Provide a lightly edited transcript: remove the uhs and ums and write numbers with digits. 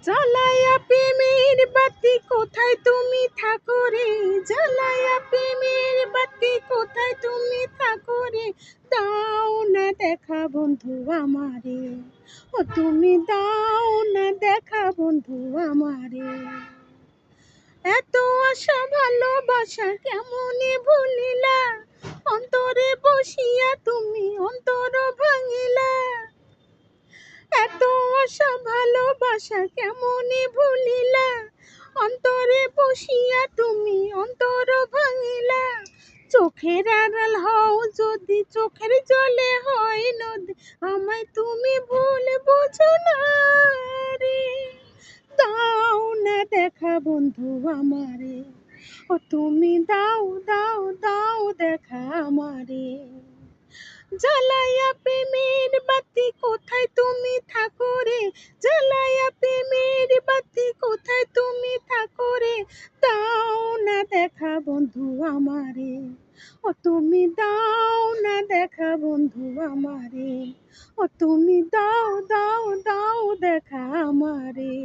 জ্বালায়া প্রেমের বাতি কোথায় তুমি থাকো রে, জ্বালায়া প্রেমের বাতি কোথায় তুমি থাকো রে, দাও না দেখা বন্ধু আমারে, ও তুমি দাও না দেখা বন্ধু আমারে। এত আশা ভালোবাসা কেমনে ভুলিলা, অন্তরে বসিয়া তুমি অন্তর ভাঙিলা। এত আশা ভালোবাসা কেমনে ভুলিলা, অন্তরে বসিয়া তুমি অন্তর ভাঙিলা। চোখের আড়াল হও যদি চোখের জলে হয় নদী, আমায় তুমি ভুল বুঝো না রে, দাও না দেখা বন্ধু আমারে, ও তুমি দাও দাও দাও দেখা আমারে। জ্বালায়া প্রেমের বাতি কোথায় তুমি থাকো রে, জ্বালায়া প্রেমের বাতি কোথায় তুমি থাকো রে, দাও না দেখা বন্ধু আমারে, ও তুমি দাও না দেখা বন্ধু আমারে, ও তুমি দাও দাও দাও দেখা আমারে।